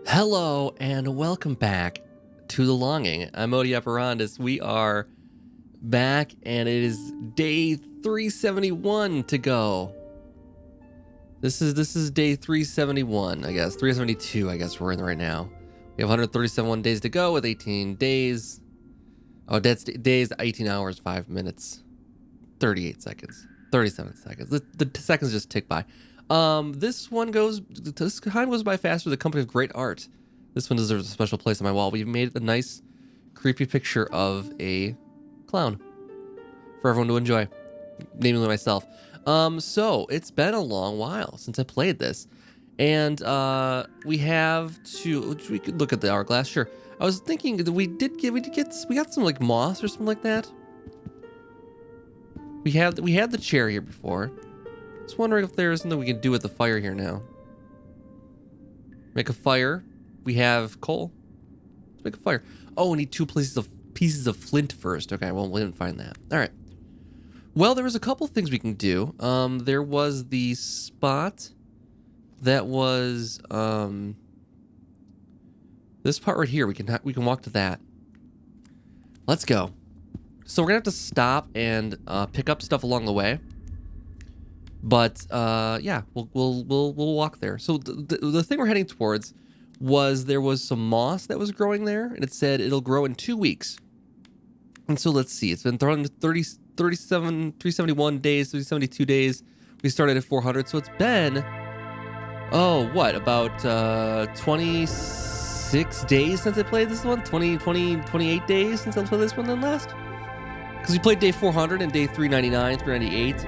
Hello and welcome back to The Longing. I'm Odi Operandus. We are back and it is day 371 to go. This is day 371, I guess. 372, I guess we're in right now. We have 137 days to go with 18 days. Oh, that's days, 18 hours, 5 minutes, 38 seconds, 37 seconds. The seconds just tick by. This time goes by faster. The Company of Great Art. This one deserves a special place on my wall. We've made a nice, creepy picture of a clown for everyone to enjoy, namely myself. So it's been a long while since I played this, and we could look at the hourglass. Sure. I was thinking that we got some like moss or something like that. We had the chair here before. Just wondering if there's something we can do with the fire here now. Make a fire. We have coal. Let's make a fire. Oh, we need two pieces of flint first. Okay, well, we didn't find that. All right. Well, there was a couple things we can do. There was the spot that was this part right here. We can walk to that. Let's go. So we're gonna have to stop and pick up stuff along the way. But yeah, we'll walk there. So the thing we're heading towards there was some moss that was growing there, and it said it'll grow in 2 weeks. And so let's see. It's been thrown 371 days, 372 days. We started at 400, so it's been about 26 days since I played this one. 28 days since I played this one then last. Because we played day 400 and day 399, 398.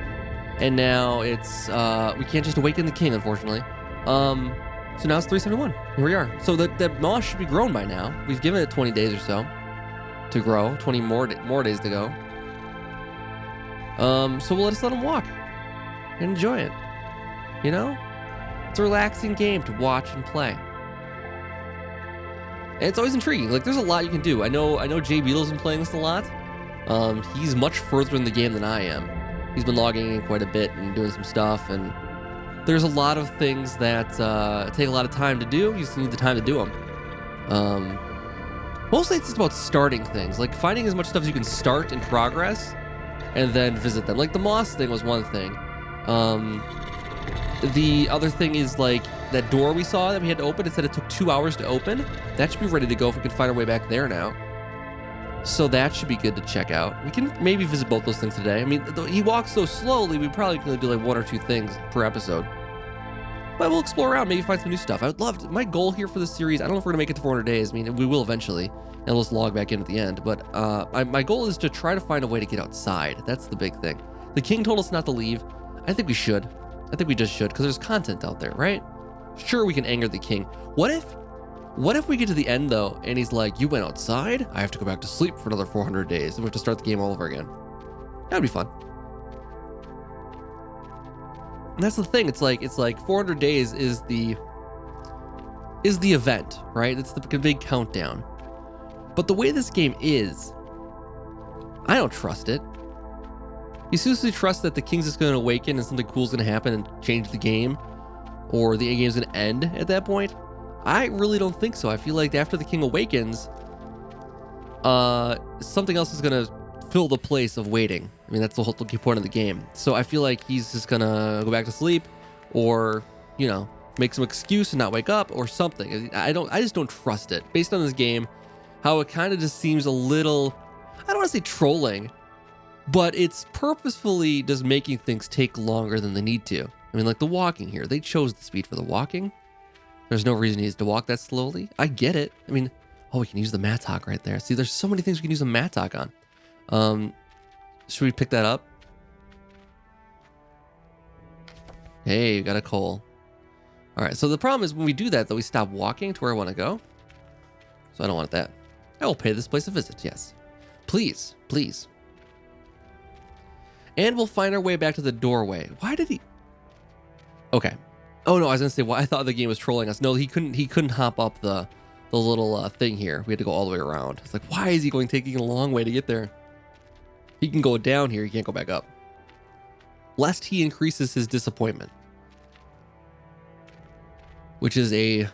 And now it's, we can't just awaken the king, unfortunately. So now it's 371. Here we are. So that moss should be grown by now. We've given it 20 days or so to grow. 20 more days to go. So we'll just let him walk and enjoy it. You know? It's a relaxing game to watch and play. And it's always intriguing. Like, there's a lot you can do. I know Jay Beetle's been playing this a lot. He's much further in the game than I am. He's been logging in quite a bit and doing some stuff, and there's a lot of things that take a lot of time to do. You just need the time to do them. Mostly it's just about starting things, like finding as much stuff as you can start in progress and then visit them. Like the moss thing was one thing. The other thing is like that door we saw that we had to open. It said it took 2 hours to open. That should be ready to go if we can find our way back there now. So that should be good to check out. We can maybe visit both those things today. I mean, he walks so slowly, we probably can do like 1 or 2 things per episode. But we'll explore around, maybe find some new stuff. I would love to. My goal here for this series, I don't know if we're gonna make it to 400 days. I mean, we will eventually, and we'll just log back in at the end. But my goal is to try to find a way to get outside. That's the big thing. The king told us not to leave. I think we should. I think we just should, because there's content out there, right? Sure, we can anger the king. What if we get to the end, though, and he's like, you went outside? I have to go back to sleep for another 400 days, and we have to start the game all over again. That'd be fun. And that's the thing. It's like 400 days is the event, right? It's the big countdown. But the way this game is, I don't trust it. You seriously trust that the king's just going to awaken and something cool's going to happen and change the game? Or the game's going to end at that point? I really don't think so. I feel like after the king awakens, something else is going to fill the place of waiting. I mean, that's the whole key point of the game. So I feel like he's just going to go back to sleep or, you know, make some excuse and not wake up or something. I just don't trust it. Based on this game, how it kind of just seems a little, I don't want to say trolling, but it's purposefully just making things take longer than they need to. I mean, like the walking here, they chose the speed for the walking. There's no reason he needs to walk that slowly. I get it. I mean, oh, we can use the mattock right there. See, there's so many things we can use a mattock on. Should we pick that up? Hey, we got a coal. All right, so the problem is when we do that, though, we stop walking to where I want to go. So I don't want that. I will pay this place a visit, yes. Please, please. And we'll find our way back to the doorway. Why did he... Okay. Oh no, I was gonna say, well, I thought the game was trolling us. No, he couldn't hop up the little thing here. We had to go all the way around. It's like, why is he taking a long way to get there? He can go down here, he can't go back up. Lest he increases his disappointment. Which is a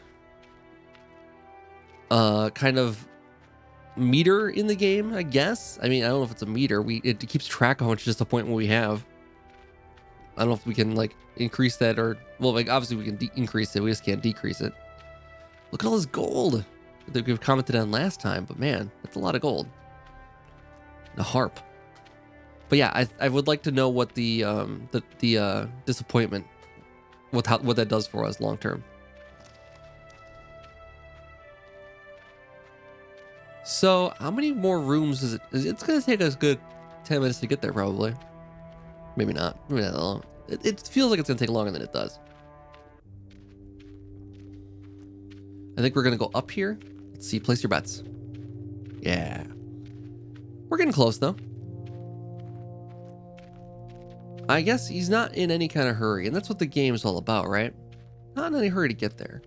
kind of meter in the game, I guess. I mean, I don't know if it's a meter. It keeps track of how much disappointment we have. I don't know if we can like increase that or, well, like obviously we can increase it. We just can't decrease it. Look at all this gold that we've commented on last time, but man, that's a lot of gold. A harp. But yeah, I would like to know what the disappointment, what that does for us long term. So how many more rooms is it? It's gonna take us good 10 minutes to get there, probably. Maybe not. Maybe not that long. It feels like it's gonna take longer than it does. I think we're gonna go up here. Let's see. Place your bets. Yeah. We're getting close though. I guess he's not in any kind of hurry, and that's what the game's all about, right? Not in any hurry to get there.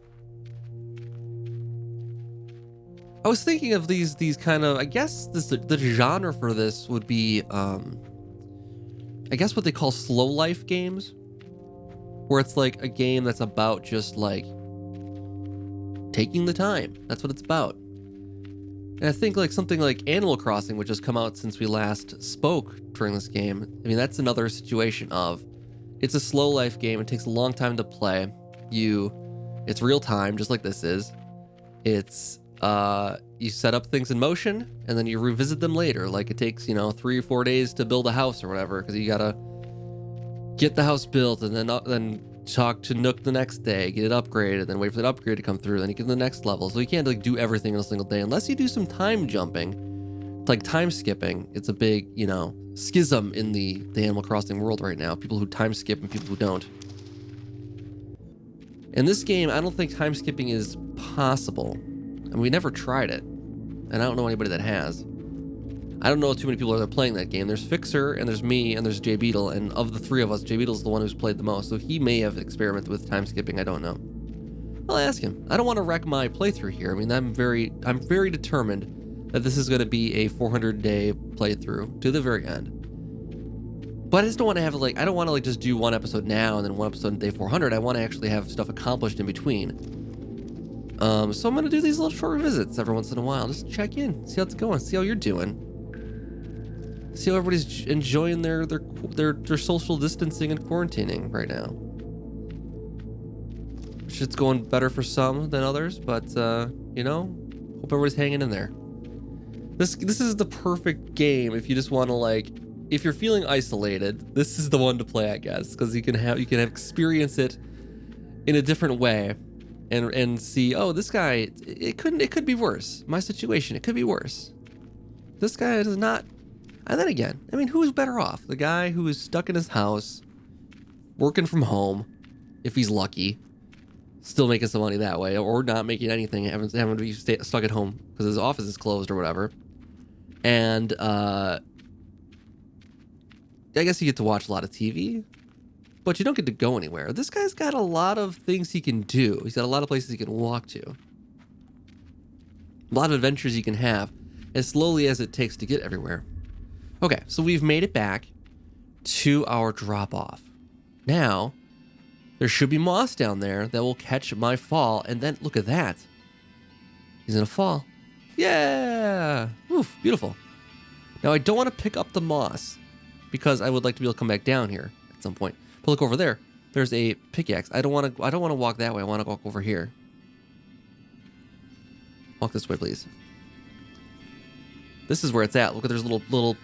I was thinking of these kind of, I guess the genre for this would be, I guess what they call slow life games, where it's like a game that's about just like taking the time. That's what it's about. And I think like something like Animal Crossing, which has come out since we last spoke during this game. I mean, that's another situation of, it's a slow life game. It takes a long time to play. It's real time, just like this is. It's, you set up things in motion and then you revisit them later. Like it takes, 3 or 4 days to build a house or whatever, because you gotta get the house built and then talk to Nook the next day, get it upgraded, then wait for that upgrade to come through, then you get to the next level. So you can't like do everything in a single day unless you do some time jumping, like time skipping. It's a big, schism in the Animal Crossing world right now. People who time skip and people who don't. In this game, I don't think time skipping is possible. And we never tried it. And I don't know anybody that has. I don't know too many people that are playing that game. There's Fixer, and there's me, and there's Jay Beetle. And of the three of us, Jay Beetle's the one who's played the most. So he may have experimented with time skipping. I don't know. I'll ask him. I don't want to wreck my playthrough here. I mean, I'm very determined that this is going to be a 400-day playthrough to the very end. But I just don't want to have like, I don't want to like just do one episode now and then one episode on day 400. I want to actually have stuff accomplished in between. So I'm going to do these little short visits every once in a while. Just check in, see how it's going, see how you're doing. See how everybody's enjoying their social distancing and quarantining right now. Shit's going better for some than others, but hope everybody's hanging in there. This is the perfect game if you just want to like, if you're feeling isolated, this is the one to play, I guess, because you can experience it in a different way. And see, oh, this guy, it could be worse. My situation, it could be worse. This guy is not. And then again, I mean, who's better off? The guy who is stuck in his house, working from home, if he's lucky, still making some money that way, or not making anything, having to be stuck at home because his office is closed or whatever. And I guess you get to watch a lot of TV. But you don't get to go anywhere. This guy's got a lot of things he can do. He's got a lot of places he can walk to. A lot of adventures you can have, as slowly as it takes to get everywhere. Okay, so we've made it back to our drop-off. Now, there should be moss down there that will catch my fall, and then, look at that. He's gonna fall. Yeah! Oof, beautiful. Now, I don't want to pick up the moss, because I would like to be able to come back down here at some point. But look over there. There's a pickaxe. I don't want to walk that way. I want to walk over here. Walk this way, please. This is where it's at. Look at there's a little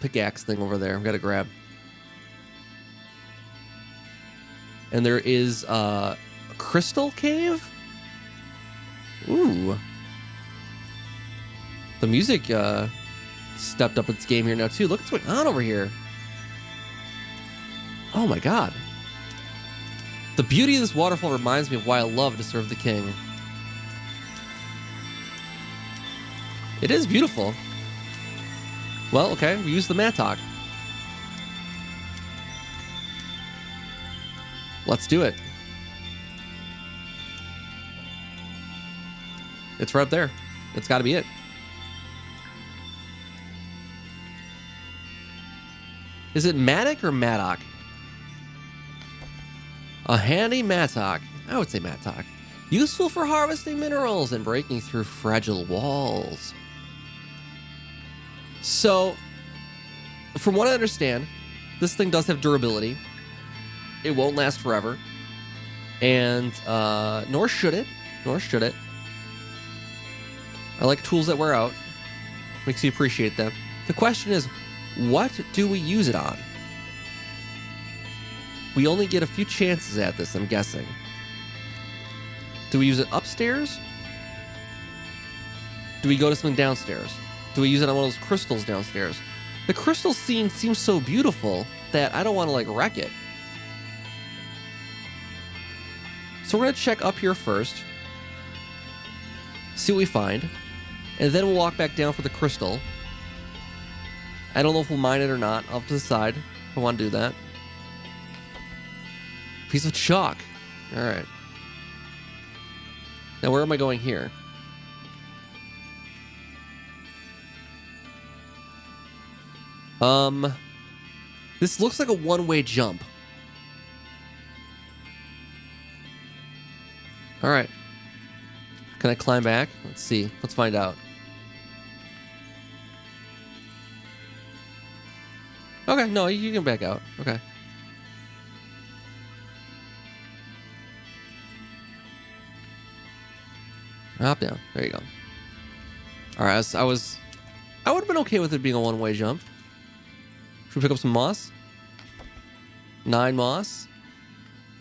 pickaxe thing over there. I've got to grab. And there is a crystal cave. Ooh. The music stepped up its game here now too. Look what's going on over here. Oh my god. The beauty of this waterfall reminds me of why I love to serve the king. It is beautiful. Well, okay, we use the mattock. Let's do it. It's right up there. It's got to be it. Is it mattock or mattock? A handy mattock. I would say mattock. Useful for harvesting minerals and breaking through fragile walls. So, from what I understand, this thing does have durability. It won't last forever. And, nor should it. Nor should it. I like tools that wear out. Makes you appreciate them. The question is, what do we use it on? We only get a few chances at this, I'm guessing. Do we use it upstairs? Do we go to something downstairs? Do we use it on one of those crystals downstairs? The crystal scene seems so beautiful that I don't want to, like, wreck it. So we're going to check up here first. See what we find. And then we'll walk back down for the crystal. I don't know if we'll mine it or not. Off to the side if I want to do that. Piece of chalk. All right. Now, where am I going here? This looks like a one-way jump. All right. Can I climb back? Let's see. Let's find out. Okay, no, you can back out. Okay. Hop down. There you go. All right, I would have been okay with it being a one-way jump. Should we pick up some moss? 9 moss.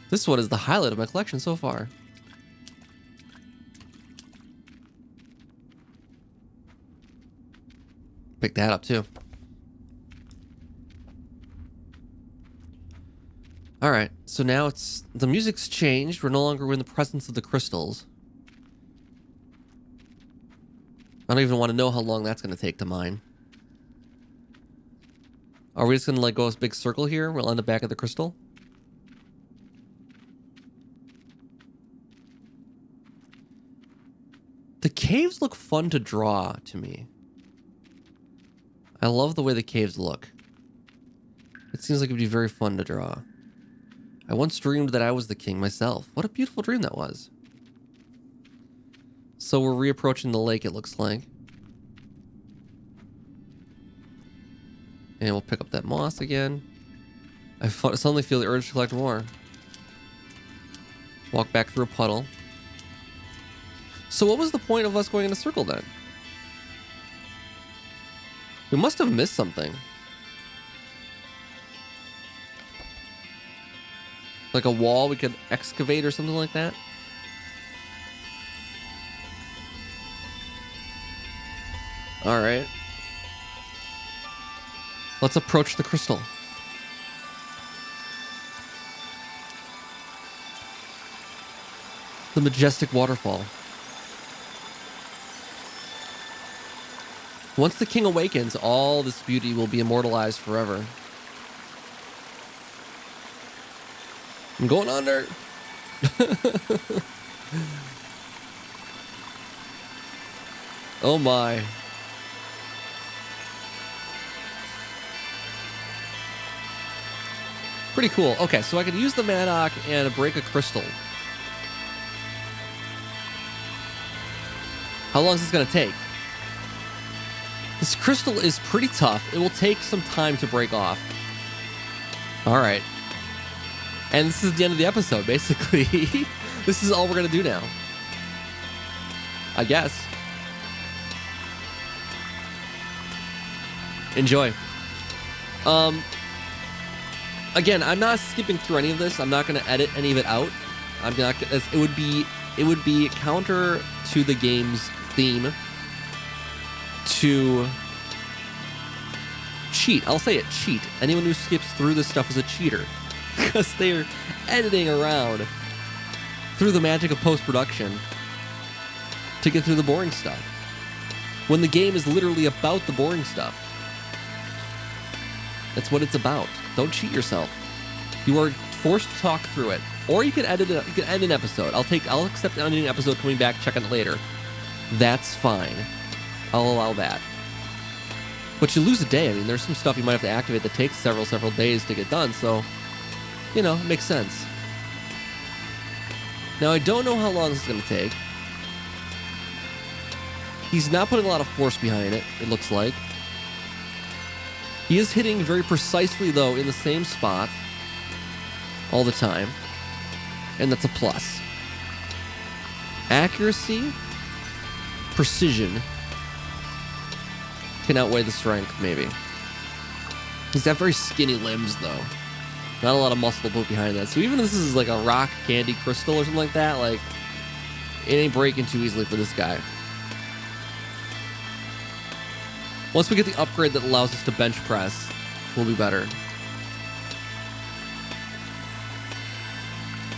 This one is the highlight of my collection so far. Pick that up too. All right, so now the music's changed. We're no longer in the presence of the crystals. I don't even want to know how long that's going to take to mine. Are we just going to like go a big circle here? We'll end up back at the crystal. The caves look fun to draw to me. I love the way the caves look. It seems like it'd be very fun to draw. I once dreamed that I was the king myself. What a beautiful dream that was. So we're reapproaching the lake, it looks like. And we'll pick up that moss again. I suddenly feel the urge to collect more. Walk back through a puddle. So what was the point of us going in a circle then? We must have missed something. Like a wall we could excavate or something like that? Alright. Let's approach the crystal. The majestic waterfall. Once the king awakens, all this beauty will be immortalized forever. I'm going under. Oh my. Pretty cool. Okay, so I could use the Mattock and break a crystal. How long is this going to take? This crystal is pretty tough. It will take some time to break off. All right. And this is the end of the episode, basically. This is all we're going to do now. I guess. Enjoy. Again, I'm not skipping through any of this. I'm not going to edit any of it out. I'm not. It would be counter to the game's theme to cheat. I'll say it, cheat. Anyone who skips through this stuff is a cheater. Because they're editing around through the magic of post-production to get through the boring stuff. When the game is literally about the boring stuff. That's what it's about. Don't cheat yourself. You are forced to talk through it. Or you can edit it. You can end an episode. I'll accept ending an episode, coming back, checking it later. That's fine. I'll allow that. But you lose a day. I mean, there's some stuff you might have to activate that takes several days to get done, so, you know, it makes sense. Now, I don't know how long this is going to take. He's not putting a lot of force behind it, it looks like. He is hitting very precisely, though, in the same spot all the time. And that's a plus. Accuracy, precision can outweigh the strength, maybe. He's got very skinny limbs, though. Not a lot of muscle put behind that. So even if this is like a rock candy crystal or something like that, like, it ain't breaking too easily for this guy. Once we get the upgrade that allows us to bench press, we'll be better.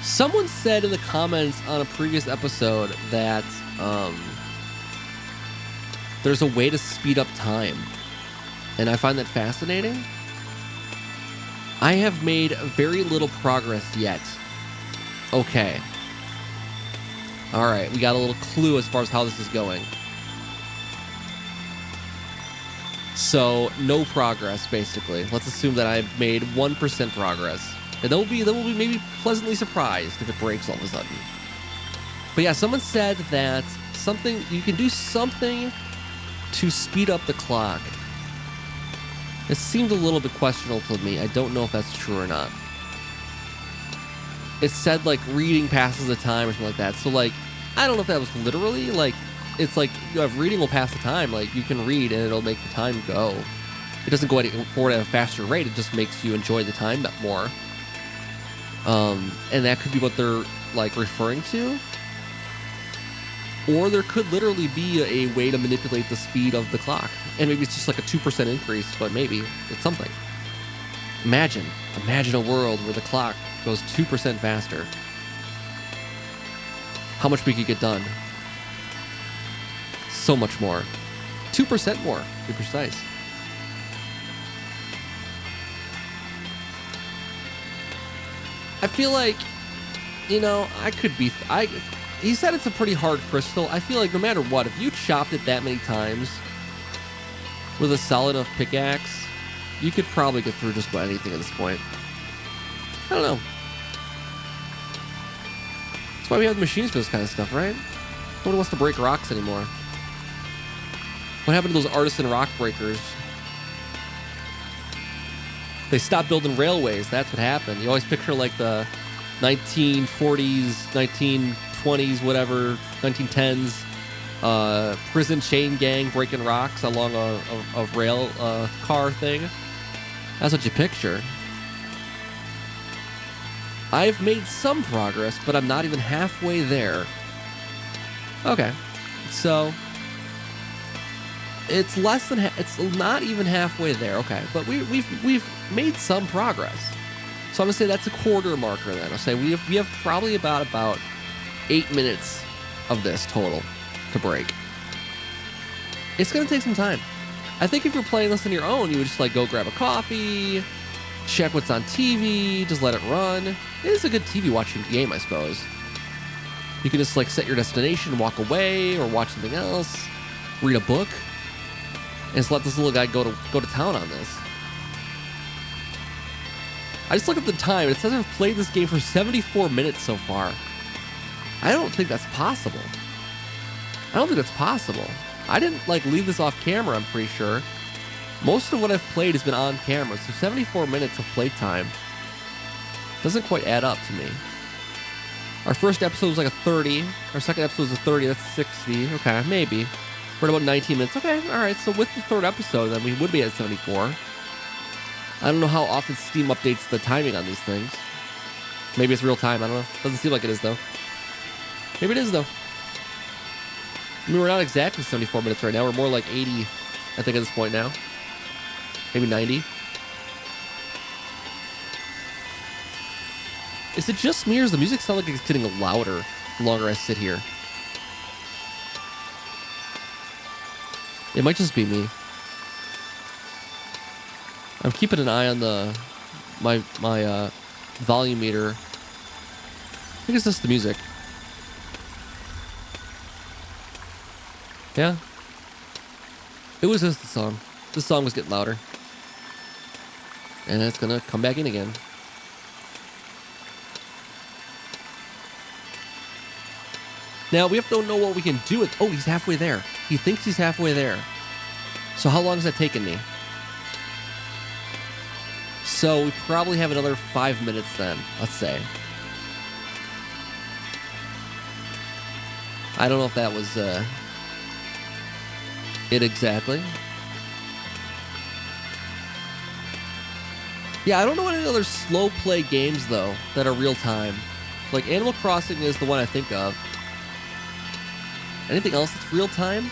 Someone said in the comments on a previous episode that there's a way to speed up time. And I find that fascinating. I have made very little progress yet. Okay. All right, we got a little clue as far as how this is going. So, no progress, basically. Let's assume that I've made 1% progress. And then we'll be maybe pleasantly surprised if it breaks all of a sudden. But yeah, someone said that you can do something to speed up the clock. It seemed a little bit questionable to me. I don't know if that's true or not. It said, like, reading passes the time or something like that. So, like, I don't know if that was literally, like, it's like, you have reading will pass the time. Like, you can read and it'll make the time go. It doesn't go forward at a faster rate. It just makes you enjoy the time more. And that could be what they're, like, referring to. Or there could literally be a way to manipulate the speed of the clock. And maybe it's just like a 2% increase, but maybe it's something. Imagine a world where the clock goes 2% faster. How much we could get done? So much more. 2% more, to be precise. I feel like, you know, he said it's a pretty hard crystal. I feel like no matter what, if you chopped it that many times with a solid enough pickaxe, you could probably get through just about anything at this point. I don't know. That's why we have machines for this kind of stuff, right? Nobody wants to break rocks anymore. What happened to those artisan rock breakers? They stopped building railways. That's what happened. You always picture like the 1940s, 1920s, whatever, 1910s prison chain gang breaking rocks along a rail car thing. That's what you picture. I've made some progress, but I'm not even halfway there. Okay, so it's less than it's not even halfway there. Okay, but we've made some progress. So I'm gonna say that's a quarter marker. Then I'll say we have probably about 8 minutes of this total to break. It's gonna take some time. I think if you're playing this on your own, you would just like go grab a coffee, check what's on TV, just let it run. It is a good TV watching game, I suppose. You can just like set your destination, walk away, or watch something else, read a book, and just let this little guy go to town on this. I just looked at the time. It says I've played this game for 74 minutes so far. I don't think that's possible. I didn't like leave this off camera, I'm pretty sure. Most of what I've played has been on camera, so 74 minutes of playtime doesn't quite add up to me. Our first episode was like a 30. Our second episode was a 30. That's 60. Okay, maybe. We're at about 19 minutes. Okay, all right. So with the third episode, then we would be at 74. I don't know how often Steam updates the timing on these things. Maybe it's real time. I don't know. Doesn't seem like it is, though. Maybe it is, though. I mean, we're not exactly 74 minutes right now. We're more like 80, I think, at this point now. Maybe 90. Is it just me, or does the music sound like it's getting louder the longer I sit here? It might just be me. I'm keeping an eye on my volume meter. I think it's just the music. Yeah. It was just the song. The song was getting louder. And it's gonna come back in again. Now, we have to know what we can do with... Oh, he's halfway there. He thinks he's halfway there. So how long has that taken me? So we probably have another 5 minutes then, let's say. I don't know if that was it exactly. Yeah, I don't know any other slow play games, though, that are real time. Like, Animal Crossing is the one I think of. Anything else that's real time?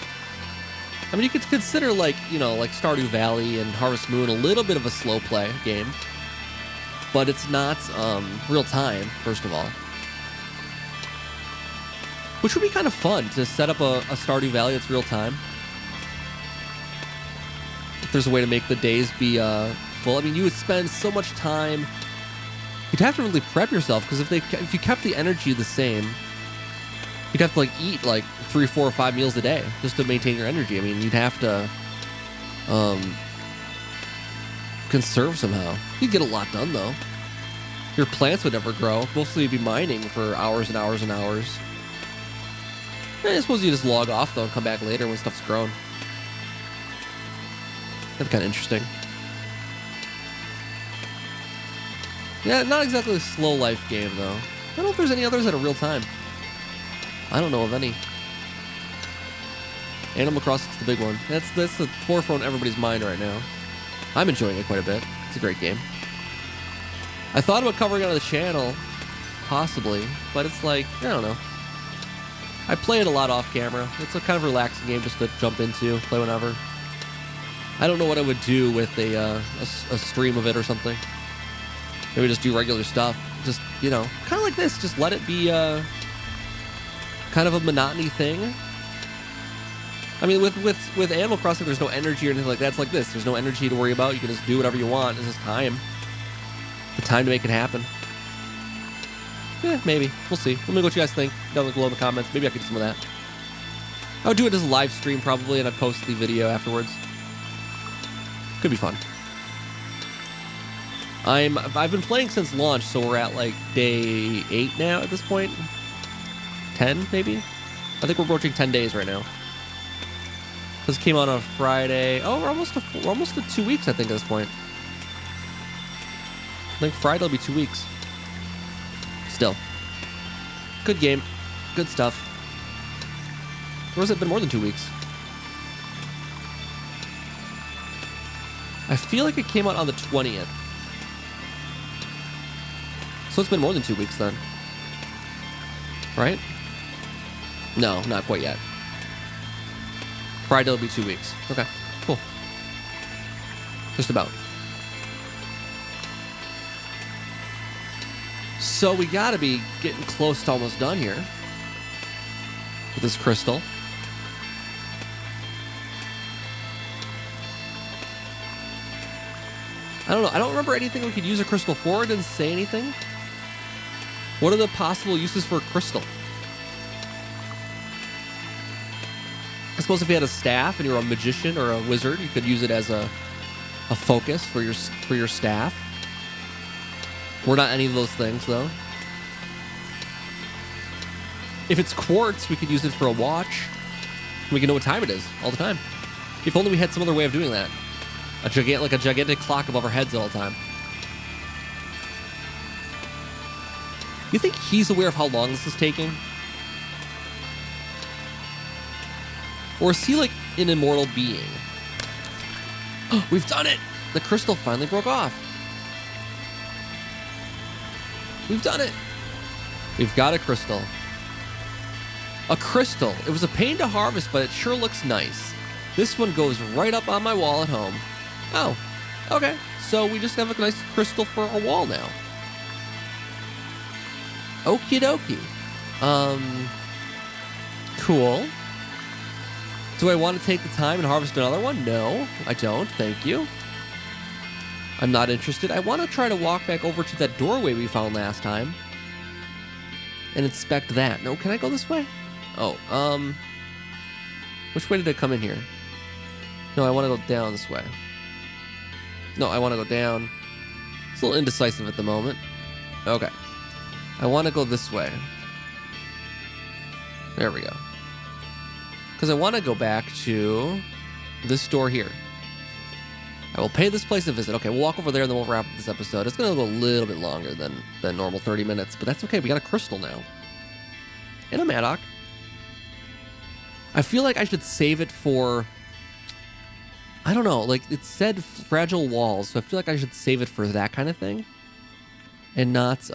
I mean, you could consider, like, you know, like Stardew Valley and Harvest Moon a little bit of a slow play game. But it's not real time, first of all. Which would be kind of fun to set up a Stardew Valley that's real time. If there's a way to make the days be full. I mean, you would spend so much time. You'd have to really prep yourself, because if you kept the energy the same, you'd have to like eat like 3, 4, or 5 meals a day just to maintain your energy. I mean, you'd have to conserve somehow. You'd get a lot done though. Your plants would never grow. Mostly you'd be mining for hours and hours and hours. I suppose you just log off though and come back later when stuff's grown. That'd be kind of interesting. Yeah, not exactly a slow life game though. I don't know if there's any others that are real time. I don't know of any. Animal Crossing's the big one. That's the forefront of everybody's mind right now. I'm enjoying it quite a bit. It's a great game. I thought about covering it on the channel, possibly, but it's like, I don't know. I play it a lot off camera. It's a kind of relaxing game just to jump into, play whenever. I don't know what I would do with a stream of it or something. Maybe just do regular stuff. Just, you know, kind of like this. Just let it be kind of a monotony thing. I mean, with Animal Crossing, there's no energy or anything like that. It's like this. There's no energy to worry about. You can just do whatever you want. It's just time. The time to make it happen. Yeah, maybe. We'll see. Let me know what you guys think down below in the comments. Maybe I could do some of that. I would do it as a live stream probably, and I'd post the video afterwards. Could be fun. I've been playing since launch, so we're at like day 8 now at this point. 10 maybe? I think we're approaching 10 days right now. This came out on a Friday. Oh, we're almost to 2 weeks, I think, at this point. I think Friday will be 2 weeks. Still. Good game. Good stuff. Or has it been more than 2 weeks? I feel like it came out on the 20th. So it's been more than 2 weeks then. Right? No, not quite yet. Friday will be 2 weeks. Okay, cool. Just about. So we gotta be getting close to almost done here with this crystal. I don't know. I don't remember anything we could use a crystal for. It didn't say anything. What are the possible uses for a crystal? I suppose if you had a staff and you're a magician or a wizard, you could use it as a focus for your staff. We're not any of those things, though. If it's quartz, we could use it for a watch. We can know what time it is all the time. If only we had some other way of doing that. Like a gigantic clock above our heads all the time. You think he's aware of how long this is taking? Or is he like an immortal being? We've done it! The crystal finally broke off. We've done it. We've got a crystal. A crystal. It was a pain to harvest, but it sure looks nice. This one goes right up on my wall at home. Oh, okay. So we just have a nice crystal for our wall now. Okie dokie. Cool. Do I want to take the time and harvest another one? No, I don't. Thank you. I'm not interested. I want to try to walk back over to that doorway we found last time and inspect that. No, can I go this way? Oh, which way did I come in here? No, I want to go down this way. No, I want to go down. It's a little indecisive at the moment. Okay. I want to go this way. There we go. Because I want to go back to this store here. I will pay this place a visit. Okay, we'll walk over there and then we'll wrap up this episode. It's going to go a little bit longer than normal 30 minutes, but that's okay. We got a crystal now. And a Mattock. I feel like I should save it for... I don't know. Like, it said fragile walls, so I feel like I should save it for that kind of thing. And not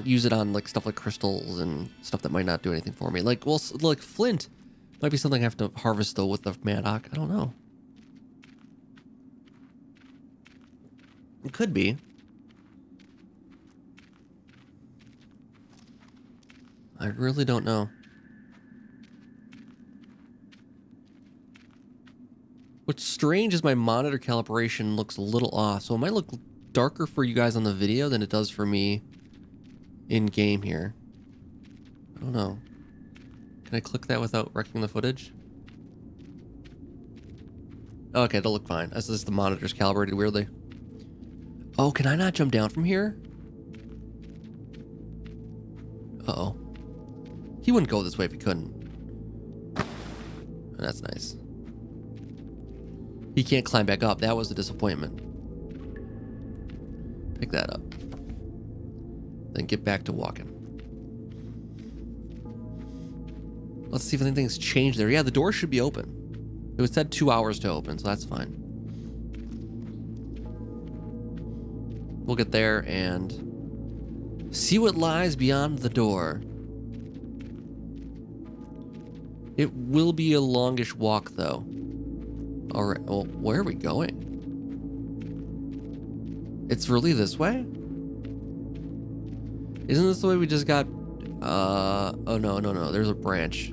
use it on, like, stuff like crystals and stuff that might not do anything for me. Like, well, like, flint might be something I have to harvest, though, with the Mattock. I don't know. It could be. I really don't know. What's strange is my monitor calibration looks a little off, so it might look darker for you guys on the video than it does for me in game here. I don't know. Can I click that without wrecking the footage? Okay, it'll look fine. That's just the monitor's calibrated weirdly. Oh, can I not jump down from here? Uh-oh. He wouldn't go this way if he couldn't. That's nice. He can't climb back up. That was a disappointment. Pick that up. Then get back to walking. Let's see if anything's changed there. Yeah, the door should be open. It was said 2 hours to open, so that's fine. We'll get there and see what lies beyond the door. It will be a longish walk, though. All right. Well, where are we going? It's really this way? Isn't this the way we just got... Oh, no. There's a branch.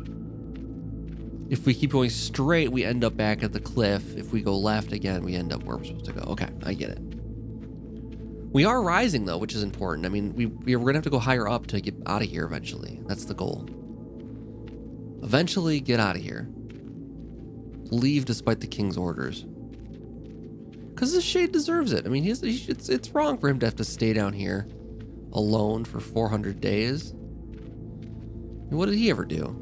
If we keep going straight, we end up back at the cliff. If we go left again, we end up where we're supposed to go. Okay, I get it. We are rising, though, which is important. I mean, we're going to have to go higher up to get out of here eventually. That's the goal. Eventually, get out of here. Leave despite the king's orders. Because the shade deserves it. I mean, it's wrong for him to have to stay down here alone for 400 days. I mean, what did he ever do?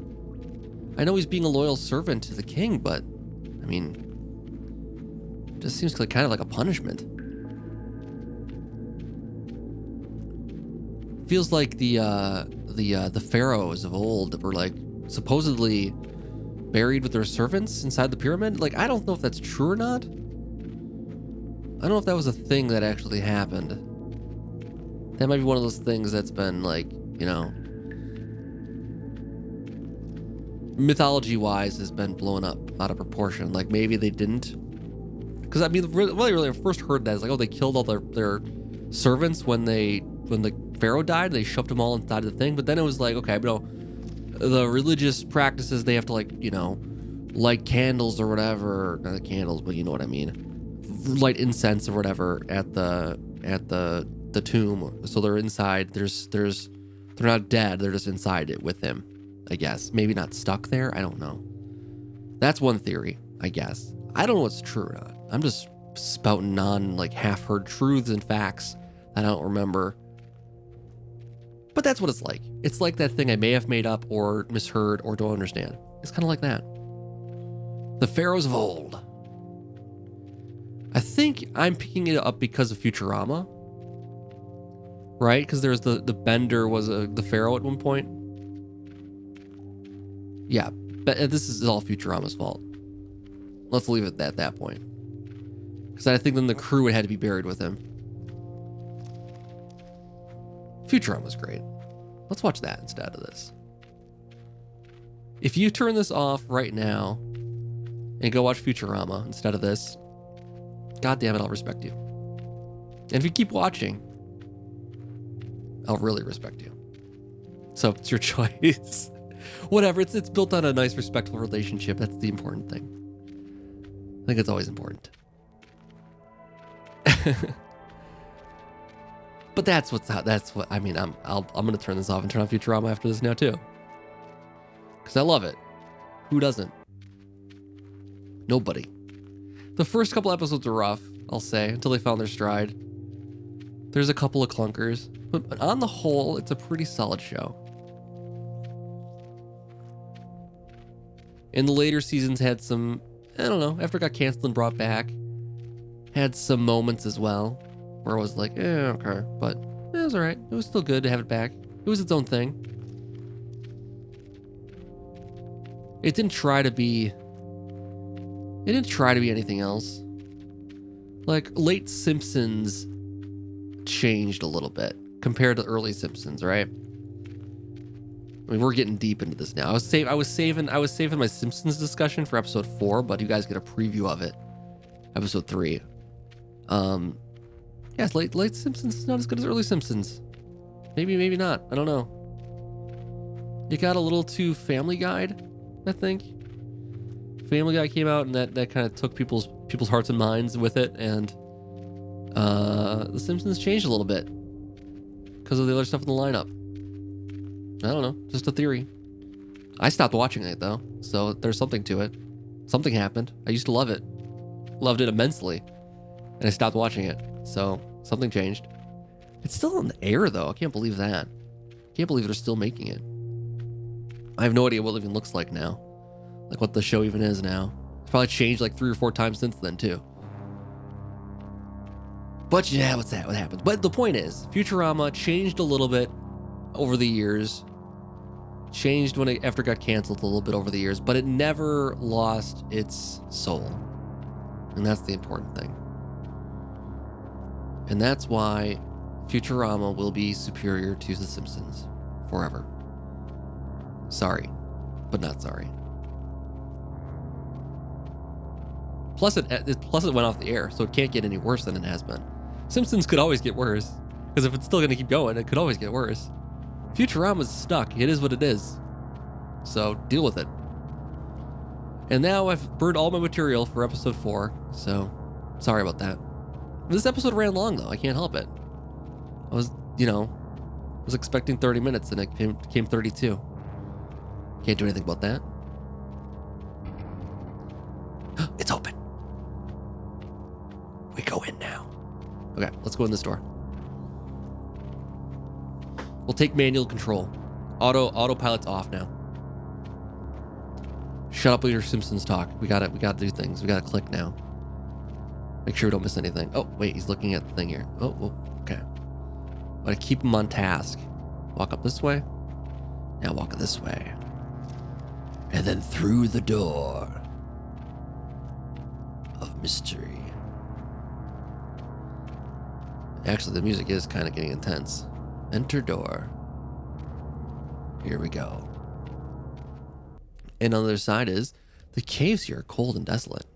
I know he's being a loyal servant to the king, but, I mean, it just seems like kind of like a punishment. Feels like the pharaohs of old were like supposedly buried with their servants inside the pyramid. Like, I don't know if that's true or not. I don't know if that was a thing that actually happened. That might be one of those things that's been, like, you know, mythology-wise has been blown up out of proportion. Like, maybe they didn't. Because, I mean, really, I first heard that, it's like, oh, they killed all their servants when the pharaoh died. They shoved them all inside the thing. But then it was like, okay, but the religious practices, they have to, like, you know, light candles or whatever. Not the candles, but you know what I mean. Light incense or whatever at the tomb. So they're inside. They're not dead. They're just inside it with him, I guess. Maybe not stuck there. I don't know. That's one theory, I guess. I don't know what's true or not. I'm just spouting like half-heard truths and facts that I don't remember. But that's what it's like. It's like that thing I may have made up or misheard or don't understand. It's kind of like that. The pharaohs of old. I think I'm picking it up because of Futurama. Right? Because there's the Bender was the pharaoh at one point. Yeah, but this is all Futurama's fault. Let's leave it at that point. Because I think then the crew had to be buried with him. Futurama's great. Let's watch that instead of this. If you turn this off right now and go watch Futurama instead of this, God damn it, I'll respect you. And if you keep watching, I'll really respect you. So it's your choice. Whatever, it's built on a nice, respectful relationship. That's the important thing. I think it's always important. But that's what I mean. I'm gonna turn this off and turn on Futurama after this now too, because I love it. Who doesn't? Nobody. The first couple episodes were rough, I'll say, until they found their stride. There's a couple of clunkers, but on the whole, it's a pretty solid show. And the later seasons had some, I don't know, after it got canceled and brought back, had some moments as well where I was like, okay, but it was all right. It was still good to have it back. It was its own thing. It didn't try to be anything else. Like, late Simpsons changed a little bit compared to early Simpsons, right? I mean, we're getting deep into this now. I was saving my Simpsons discussion for episode 4, but you guys get a preview of it. Episode 3. Yes, late Simpsons is not as good as early Simpsons. Maybe not. I don't know. It got a little too Family Guide, I think. Family Guy came out and that kind of took people's hearts and minds with it, and The Simpsons changed a little bit because of the other stuff in the lineup. I don't know, just a theory. I stopped watching it though, so there's something to it. Something happened. I used to love it. Loved it immensely. And I stopped watching it, so something changed. It's still on the air though, I can't believe that. Can't believe they're still making it. I have no idea what it even looks like now. Like what the show even is now. It's probably changed like 3 or 4 times since then too. But yeah, what happens? But the point is, Futurama changed a little bit over the years. Changed after it got canceled a little bit over the years, but it never lost its soul. And that's the important thing. And that's why Futurama will be superior to The Simpsons forever. Sorry, but not sorry. Plus it went off the air, so it can't get any worse than it has been. Simpsons could always get worse, because if it's still going to keep going, it could always get worse. Futurama's stuck. It is what it is. So deal with it. And now I've burned all my material for episode 4, so sorry about that. This episode ran long though. I can't help it. I was expecting 30 minutes and it came 32. Can't do anything about that. It's open. We go in now. Okay, let's go in this door. We'll take manual control. Autopilot's off now. Shut up with your Simpsons talk. We gotta do things. We gotta click now. Make sure we don't miss anything. Oh, wait, he's looking at the thing here. Oh, okay. Gotta keep him on task. Walk up this way. Now walk this way. And then through the door of mystery. Actually, the music is kind of getting intense. Enter door. Here we go. And on the other side is, the caves here are cold and desolate.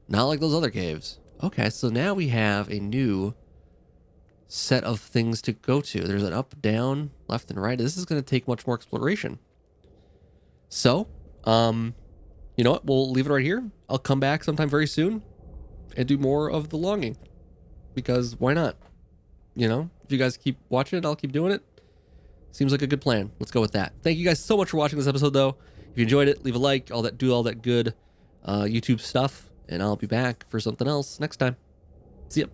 Not like those other caves. Okay, so now we have a new set of things to go to. There's an up, down, left, and right. This is going to take much more exploration. So, you know what? We'll leave it right here. I'll come back sometime very soon and do more of The Longing. Because why not? You know, if you guys keep watching it, I'll keep doing it. Seems like a good plan. Let's go with that. Thank you guys so much for watching this episode, though. If you enjoyed it, leave a like, do all that good YouTube stuff, and I'll be back for something else next time. See ya.